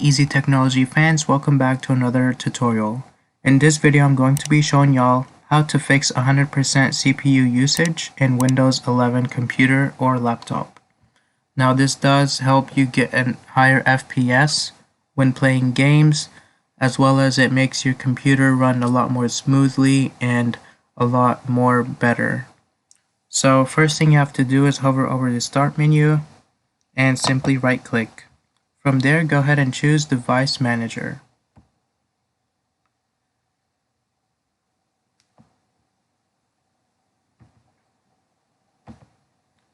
easy technology fans, welcome back to another tutorial. In this video I'm going to be showing y'all how to fix 100% CPU usage in Windows 11 computer or laptop. Now this does help you get a higher FPS when playing games, as well as it makes your computer run a lot more smoothly and a lot more better. So first thing you have to do is hover over the start menu and simply right click. From there, go ahead and choose Device Manager.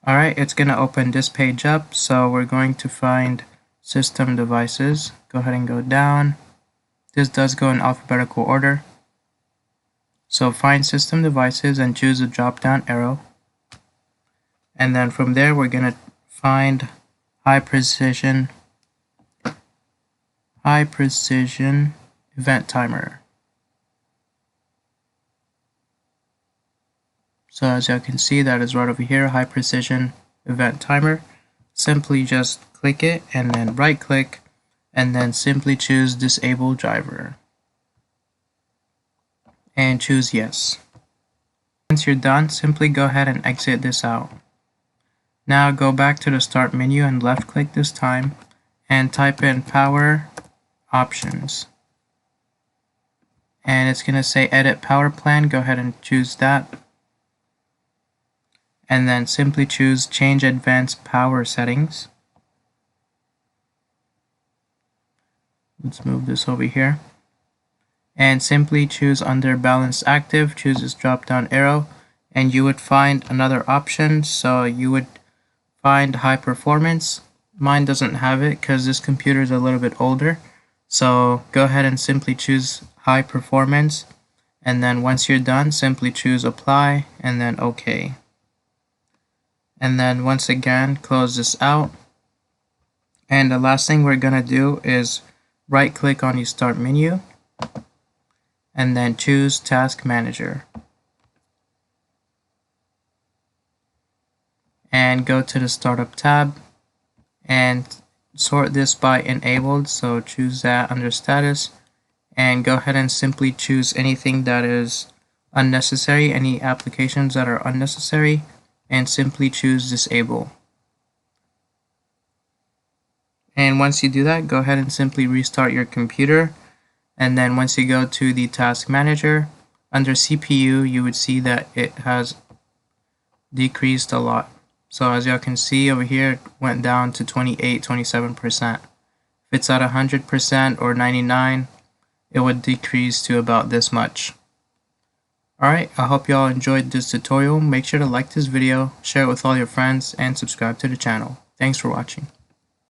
Alright, it's going to open this page up, so we're going to find System Devices. Go ahead and go down. This does go in alphabetical order. So find System Devices and choose the drop down arrow. And then from there, we're going to find High Precision Event Timer. So as you can see, that is right over here, High Precision Event Timer. Simply just click it and then right click and then simply choose Disable Driver and choose Yes. Once you're done, simply go ahead and exit this out. Now go back to the start menu and left click this time and type in Power Options, and it's going to say Edit Power Plan. Go ahead and choose that, and then simply choose Change Advanced Power Settings. Let's move this over here and simply choose under Balance Active, choose this drop down arrow, and you would find another option. So you would find High Performance. Mine doesn't have it because this computer is a little bit older. So go ahead and simply choose High Performance, and then once you're done, simply choose Apply and then OK. And then once again, close this out. And the last thing we're going to do is right click on the start menu and then choose Task Manager. And go to the Startup tab and sort this by enabled, so choose that under status and go ahead and simply choose anything that is unnecessary, any applications that are unnecessary, and simply choose disable. And once you do that, go ahead and simply restart your computer, and then once you go to the Task Manager under CPU, you would see that it has decreased a lot. So as y'all can see over here, it went down to 27%. If it's at 100% or 99%, it would decrease to about this much. Alright, I hope y'all enjoyed this tutorial. Make sure to like this video, share it with all your friends, and subscribe to the channel. Thanks for watching.